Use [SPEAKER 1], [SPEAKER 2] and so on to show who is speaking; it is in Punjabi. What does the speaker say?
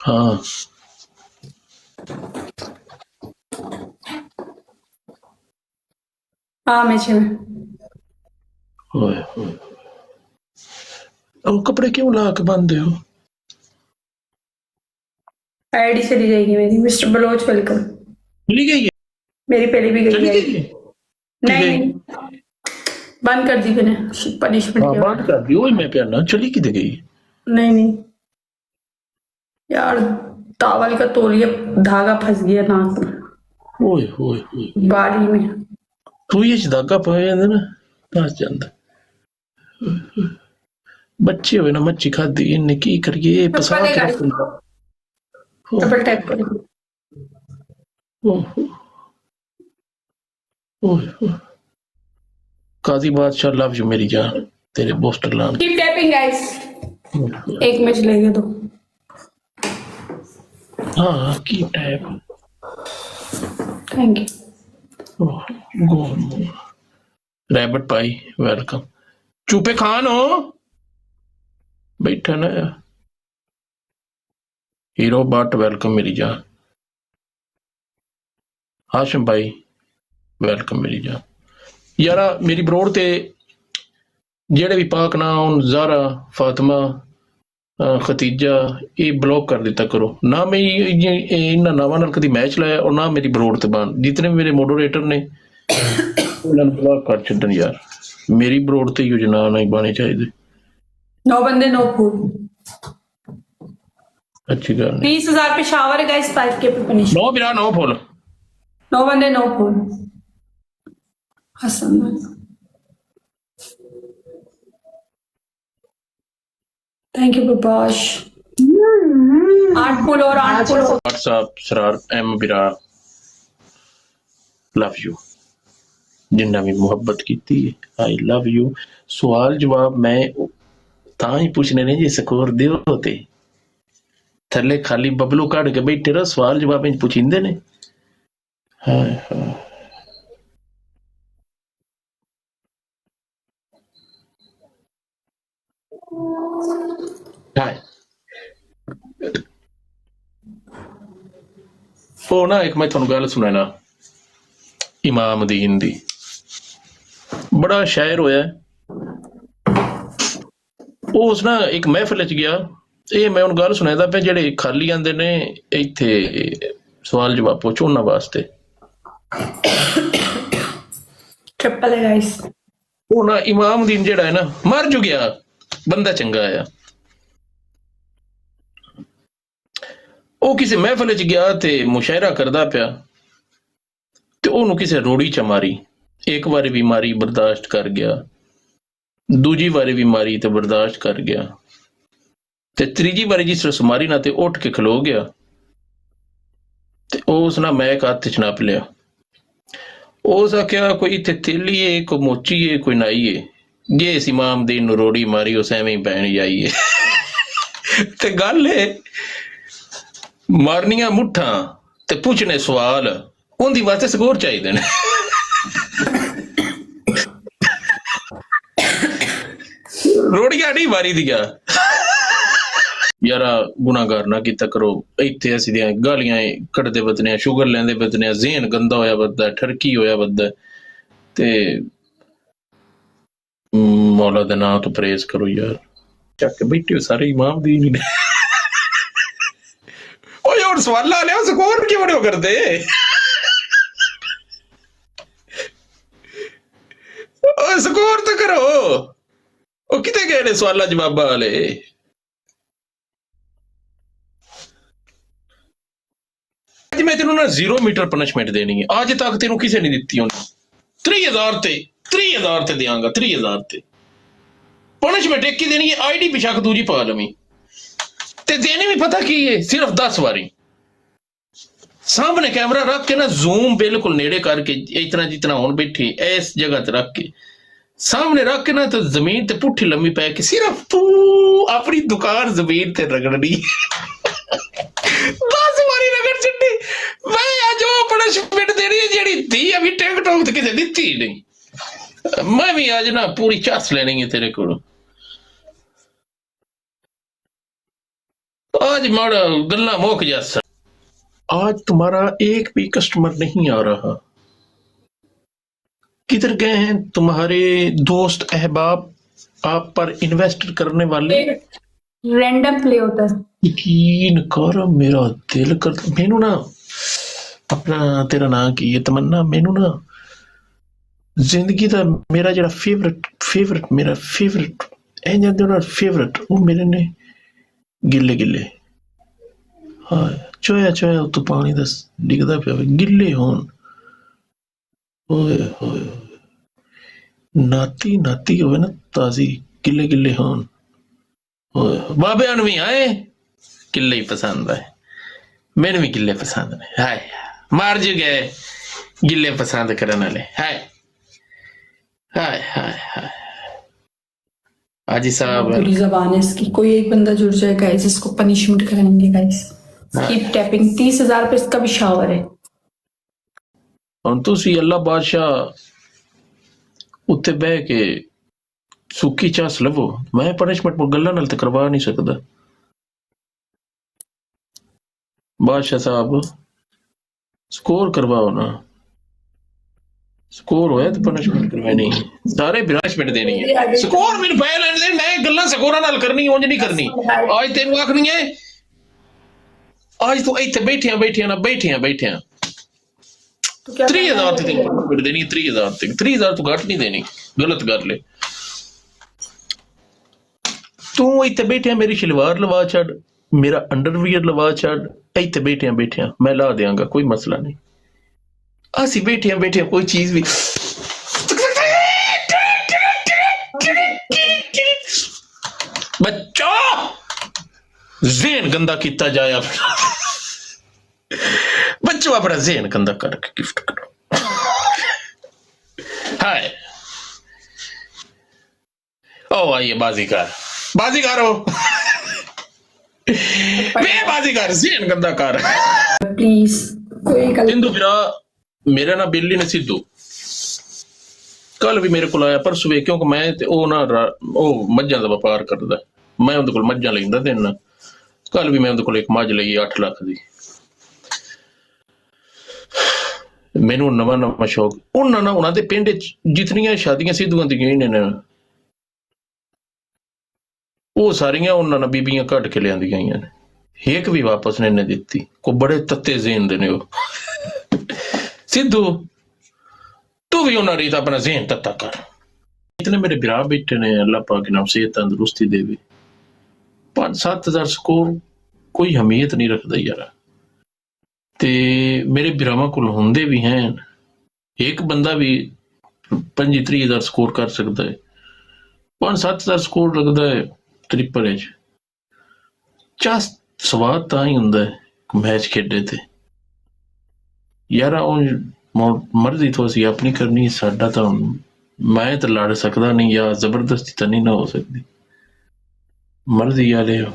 [SPEAKER 1] हाँ
[SPEAKER 2] हाँ मैचे में
[SPEAKER 1] ओए ओए वो कपड़े क्यों ला के बांधे हो?
[SPEAKER 2] आईडी चली जाएगी मेरी। Mister Baloch welcome.
[SPEAKER 1] चली गई है?
[SPEAKER 2] मेरी पहले भी गई
[SPEAKER 1] चली
[SPEAKER 2] है।
[SPEAKER 1] गई है?
[SPEAKER 2] नहीं
[SPEAKER 1] गई?
[SPEAKER 2] नहीं बंद कर दी मैंने पनिशमेंट
[SPEAKER 1] हाँ
[SPEAKER 2] के
[SPEAKER 1] बात
[SPEAKER 2] बाद।
[SPEAKER 1] कर दी। ओए मैं प्याना चली किधर गई?
[SPEAKER 2] नहीं नहीं यार तावल का तौलिया धागा फंस गया नाक में
[SPEAKER 1] ओए ओए ओए
[SPEAKER 2] बारी में।
[SPEAKER 1] तू ये धागा पाया जाता ना फस जाता। बच्चे हुए ना मच्छी खादी इन्हें की करिए पसा के रख दिंदा।
[SPEAKER 2] डबल टैप करो।
[SPEAKER 1] ओहो ओए ओए काजी बादशाह लव यू मेरी जान तेरे पोस्टर लान।
[SPEAKER 2] Keep tapping guys. एक मैच लेंगे तो
[SPEAKER 1] हाँ की टाइप
[SPEAKER 2] थैंक यू।
[SPEAKER 1] गोल रैबिट पाई वेलकम। चुपे खान हो बैठा ना हीरो बट वेलकम मेरी जान। हाशिम भाई वेलकम मेरी जान। यारा मेरी बरोड़ ते जेड़े भी पाक ना हुन ज़ारा फातिमा खतीजा ये ब्लॉक कर दिता करो ना। मैं इन्ना नावां नाल कदी मैच लाया और ना मेरी बरोड़ ते बान जितने भी मेरे मॉडरेटर ने उन्होंने ब्लॉक कर छड्डन यार। मेरी बरोड़ ते योजना नहीं बाने चाहिए।
[SPEAKER 2] 9 बंदे 9 फूल।
[SPEAKER 1] अच्छी गल नहीं।
[SPEAKER 2] 20,000 पे शावर है गाइस 5K पे पनिश।
[SPEAKER 1] 9 बिरा 9 फुल
[SPEAKER 2] 9 बंदे 9 फूल। Hasan thank you Prabhash. 8 फूल और 8 फूल।
[SPEAKER 1] व्हाट्सएप सरार एम बिरा लव यू जिन्ना भी मुहब्बत की आई लव यू। सवाल जवाब मैं तां ही पूछने ने जी स्कोर दियो होते थले खाली बबलू काट के बैठे रहो सवाल जवाब में पूछिंदे ने। हाय हाय हाय ਉਹ ਨਾ ਇੱਕ ਮੈਂ ਤੁਹਾਨੂੰ ਗੱਲ ਸੁਣਾਣਾ ਇਮਾਮ ਦੀਨ ਦੀ ਬੜਾ ਸ਼ਾਇਰ ਹੋਇਆ। ਉਹ ਉਸ ਨਾ ਇੱਕ ਮਹਿਫਿਲ ਚ ਗਿਆ। ਇਹ ਮੈਂ ਉਹਨੂੰ ਗੱਲ ਸੁਣਾਉਂਦਾ ਪਿਆ ਜਿਹੜੇ ਖਾਲੀ ਆਂਦੇ ਨੇ ਇੱਥੇ ਸਵਾਲ ਜਵਾਬ ਪੁੱਛੋ ਉਹਨਾਂ ਵਾਸਤੇ।
[SPEAKER 2] ट्रिपल है गाइस।
[SPEAKER 1] ਉਹ ਨਾ ਇਮਾਮ ਦੀਨ ਜਿਹੜਾ ਹੈ ਨਾ ਮਰ ਜੂ ਗਿਆ ਬੰਦਾ ਚੰਗਾ ਆ। ਉਹ ਕਿਸੇ ਮਹਿਫਿਲ ਚ ਗਿਆ ਤੇ ਮੁਸ਼ਾਇਰਾ ਕਰਦਾ ਪਿਆ ਤੇ ਉਹਨੂੰ ਕਿਸੇ ਰੋੜੀ ਚ ਮਾਰੀ। ਇੱਕ ਵਾਰੀ ਵੀ ਮਾਰੀ ਬਰਦਾਸ਼ਤ ਕਰ ਗਿਆ ਦੂਜੀ ਵਾਰੀ ਵੀ ਮਾਰੀ ਤੇ ਬਰਦਾਸ਼ਤ ਕਰ ਗਿਆ ਤੇ ਤੀਜੀ ਵਾਰੀ ਜਿਸ ਰਸ ਮਾਰੀ ਨਾ ਤੇ ਉੱਠ ਕੇ ਖਲੋ ਗਿਆ ਤੇ ਉਸ ਨਾ ਮੈਂ ਇੱਕ ਹੱਥ ਚ ਨੱਪ ਲਿਆ। ਉਸ ਆਖਿਆ ਕੋਈ ਇੱਥੇ ਤੇਲੀਏ ਕੋਈ ਮੋਚੀਏ ਕੋਈ ਨਾਈਏ ਜੇ ਇਸ ਇਮਾਮ ਦੀਨ ਨੂੰ ਰੋੜੀ ਮਾਰੀ ਉਸ ਐਵੇਂ ਹੀ ਪੈਣ ਜਾਈਏ। ਤੇ ਗੱਲ ਏ ਮਾਰਨੀਆਂ ਮੁੱਠਾਂ ਤੇ ਪੁੱਛਣੇ ਸਵਾਲ ਉਹਦੀ ਵਾਸਤੇ ਸਕੋਰ ਚਾਹੀਦੇ ਨੇ। ਰੋੜੀਆਂ ਨਹੀਂ ਮਾਰੀ ਦੀਆਂ ਯਾਰਾ ਗੁਨਾਹਗਾਰ ਨਾ ਕੀਤਾ ਕਰੋ। ਇੱਥੇ ਅਸੀਂ ਦੀਆਂ ਗਾਲੀਆਂ ਕੱਢਦੇ ਬਦਨੇ ਸ਼ੂਗਰ ਲੈਂਦੇ ਬਦਨੇ ਜ਼ਹਿਨ ਗੰਦਾ ਹੋਇਆ ਵੱਧਦਾ ਠਰਕੀ ਹੋਇਆ ਵੱਧਦਾ ਤੇ ਮੌਲਾ ਦੇ ਨਾਂ ਤੋਂ ਪਰਹੇਜ਼ ਕਰੋ ਯਾਰ। ਚੱਕ ਕੇ ਬੈਠੇ ਹੋ ਸਾਰੇ ਇਮਾਮ ਦੀ ਨੇ। ਓਏ ਹੁਣ ਸਵਾਲਾਂ ਲਿਆ ਸਕੋਰ ਕਿਉਂ ਨਹੀਂ ਕਰਦੇ? ਓਏ ਸਕੋਰ ਤਾਂ ਕਰੋ। ਉਹ ਕਿਤੇ ਗਏ ਨੇ ਸਵਾਲਾਂ ਜਵਾਬਾਂ ਵਾਲੇ? ਅੱਜ ਮੈਂ ਤੈਨੂੰ ਨਾ 0 ਮੀਟਰ ਪਨਿਸ਼ਮੈਂਟ ਦੇਣੀ ਹੈ। ਅੱਜ ਤੱਕ ਤੈਨੂੰ ਕਿਸੇ ਨੇ ਦਿੱਤੀ ਉਹਨੇ 30,000 ਤੇ ਦਿਆਂਗਾ 30,000 ਤੇ ਪਨਿਸ਼ਮੈਂਟ ਇੱਕ ਹੀ ਦੇਣੀ ਹੈ। ਆਈਡੀ ਬਿਸ਼ੱਕ ਦੂਜੀ ਪਾ ਲਵੀਂ ਤੇ ਦੇਣੀ ਵੀ ਪਤਾ ਕੀ ਹੈ ਸਿਰਫ 10 ਵਾਰੀ ਸਾਹਮਣੇ ਕੈਮਰਾ ਰੱਖ ਕੇ ਨਾ ਜ਼ੂਮ ਬਿਲਕੁਲ ਨੇੜੇ ਕਰਕੇ ਇਤਨਾ ਜਿਤਨਾ ਹੁਣ ਬੈਠੀ ਇਸ ਜਗ੍ਹਾ ਤੇ ਰੱਖ ਕੇ ਸਾਹਮਣੇ ਰੱਖ ਕੇ ਨਾ ਤੇ ਜ਼ਮੀਨ ਤੇ ਪੁੱਠੀ ਲੰਮੀ ਪੈ ਕੇ ਸਿਰਫ ਤੂੰ ਆਪਣੀ ਦੁਕਾਨ ਜ਼ਮੀਨ ਤੇ ਰਗੜਨੀ 10 ਵਾਰੀ ਰਗੜ ਛੱਡੀ। ਮੈਂ ਅੱਜ ਉਹ ਪਨਿਸ਼ਮੈਂਟ ਦੇਣੀ ਹੈ ਜਿਹੜੀ ਦੀ ਅਭੀ ਟਿਕਟੌਕ ਤੇ ਕਿਸੇ ਦਿੱਤੀ ਨਹੀਂ। ਮੈਂ ਵੀ ਅੱਜ ਨਾ ਪੂਰੀ ਚੱਸ ਲੈਣੀ ਹੈ ਤੇਰੇ ਕੋਲੋਂ। आज माड़ा गल्ला मोक जैसा। आज तुम्हारा एक भी कस्टमर नहीं आ रहा, किधर गए हैं तुम्हारे दोस्त अहबाब आप पर इन्वेस्ट करने वाले?
[SPEAKER 2] रैंडम प्ले होता है।
[SPEAKER 1] यकीन कर मेरा दिल कर, मैनू ना अपना तेरा नाम की ये तमन्ना, मैनू ना जिंदगी का मेरा जरा मेरा फेवरेट फेवरेट वो मेरे ने गिले गिले, हाँ चोया तो पानी दस डिगदा पिया गिले होन, ओए होए नाती होवे ना ताजी, गिले गिले होन। ओए बाबे भी आए गिले ही पसंद है, मैंने भी गिले पसंद ने। हाय मार जो गए गिले पसंद करने वाले। हाय हाय हाय हाय हाजी साहब
[SPEAKER 2] पूरी जबान है इसकी। कोई एक बंदा जुड़ जाए गाइस, इसको पनिशमेंट करेंगे गाइस। Keep tapping. 30,000 पे इसका भी शावर है।
[SPEAKER 1] ਹੁਣ ਤੁਸੀਂ ਅੱਲਾ ਬਾਦਸ਼ਾਹ ਉੱਤੇ ਬਹਿ ਕੇ ਸੁੱਕੀ ਚਾਸ ਲਵੋ, ਮੈਂ ਪਨਿਸ਼ਮੈਂਟ ਗੱਲਾਂ ਨਾਲ ਤੇ ਕਰਵਾ ਨਹੀਂ ਸਕਦਾ। ਬਾਦਸ਼ਾਹ ਸਾਹਿਬ ਸਕੋਰ ਕਰਵਾਓ ਨਾ, ਸਕੋਰ ਹੋਇਆ ਤੇ ਪਨਿਸ਼ਮੈਂਟ ਕਰਵਾਣੀ, ਸਾਰੇ ਪਨਿਸ਼ਮੈਂਟ ਦੇਣੀ ਹੈ। ਸਕੋਰ ਮੈਨੂੰ ਪੈ ਲੈਣ ਦੇ, ਮੈਂ ਗੱਲਾਂ ਸਕੋਰਾਂ ਨਾਲ ਕਰਨੀ, ਉਂਝ ਨਹੀਂ ਕਰਨੀ। ਅੱਜ ਤੈਨੂੰ ਆਖਣੀ ਹੈ, ਅੱਜ ਤੂੰ ਇੱਥੇ ਬੈਠਿਆ 30,000 ਤੇ ਪਨਿਸ਼ਮੈਂਟ ਦੇਣੀ, 30,000 ਤੂੰ ਘੱਟ ਨਹੀਂ ਦੇਣੀ, ਗਲਤ ਗੱਲ ਹੈ। ਤੂੰ ਇੱਥੇ ਬੈਠਿਆ ਮੇਰੀ ਸ਼ਲਵਾਰ ਲਵਾ ਛੱਡ, ਮੇਰਾ ਅੰਡਰਵੀਅਰ ਲਵਾ ਛੱਡ, ਇੱਥੇ ਬੈਠਿਆ ਮੈਂ ਲਾ ਦਿਆਂਗਾ, ਕੋਈ ਮਸਲਾ ਨਹੀਂ। ਅਸੀਂ ਬੈਠਿਆ ਕੋਈ ਚੀਜ਼ ਵੀ ਬੱਚਾ ਜ਼ੇਨ ਗੰਦਾ ਕੀਤਾ ਜਾਏ ਆਪਣਾ, बच्चों अपना ज़हन गंदा करके गिफ्ट करो। हाय ओ आइए बाजीगर हो मैं बाजीगर ज़हन गंदा कर
[SPEAKER 2] प्लीज कोई
[SPEAKER 1] सिद्धू फिरा मेरा ना बिल्ली ने सिद्धू कल भी मेरे को आया परसों वे, क्योंकि मैं ते ओ ना ओ मज्जां दा व्यापार करदा, मैं उनदे कोल मज्जां लैंदा ते ना कल भी मैं उनदे कोल एक मੱਝ ਲਈ 8 ਲੱਖ ਦੀ। ਮੈਨੂੰ ਨਵਾਂ ਸ਼ੌਕ ਉਹਨਾਂ ਦੇ ਪਿੰਡ ਚ ਜਿਤਨੀਆਂ ਸ਼ਾਦੀਆਂ ਸਿੱਧੂਆਂ ਦੀਆਂ ਨੇ ਉਹ ਸਾਰੀਆਂ ਉਹਨਾਂ ਨਾਲ ਬੀਬੀਆਂ ਕੱਢ ਕੇ ਲਿਆਂਦੀਆਂ ਗਈਆਂ ਨੇ, ਇੱਕ ਵੀ ਵਾਪਸ ਨੇ ਦਿੱਤੀ। ਕੋ ਬੜੇ ਤੱਤੇ ਜ਼ੇਨ ਦੇ ਨੇ ਉਹ। ਸਿੱਧੂ ਤੂੰ ਵੀ ਉਹਨਾਂ ਰੀਤ ਆਪਣਾ ਜ਼ੇਨ ਤੱਤਾ ਕਰ। ਇਤਨੇ ਮੇਰੇ ਭਰਾ ਬੈਠੇ ਨੇ, ਅੱਲਾਹ ਪਾਕ ਨਾਮ ਸਿਹਤ ਤੰਦਰੁਸਤੀ ਦੇਵੇ। 5-7 ਹਜ਼ਾਰ ਸਕੋਰ ਕੋਈ ਹਮੀਅਤ ਨਹੀਂ ਰੱਖਦਾ ਯਾਰ, ਤੇ ਮੇਰੇ ਭਰਾਵਾਂ ਕੋਲ ਹੁੰਦੇ ਵੀ ਹਨ, ਇੱਕ ਬੰਦਾ ਵੀ 25-30 ਹਜ਼ਾਰ ਸਕੋਰ ਕਰ ਸਕਦਾ ਹੈ, 5-7 ਹਜ਼ਾਰ ਸਕੋਰ ਲੱਗਦਾ ਹੈ ਟ੍ਰਿਪਲ ਚ। ਚਾਹ ਸਵਾਦ ਤਾਂ ਹੀ ਹੁੰਦਾ ਹੈ ਮੈਚ ਖੇਡੇ ਤੇ ਯਾਰ, ਮਰਜ਼ੀ ਤੋਂ ਅਸੀਂ ਆਪਣੀ ਕਰਨੀ, ਸਾਡਾ ਤਾਂ ਮੈਂ ਤਾਂ ਲੜ ਸਕਦਾ ਨਹੀਂ ਜਾਂ ਜ਼ਬਰਦਸਤੀ ਤਾਂ ਨਹੀਂ ਨਾ ਹੋ ਸਕਦੀ, ਮਰਜ਼ੀ ਵਾਲੇ ਹੋ।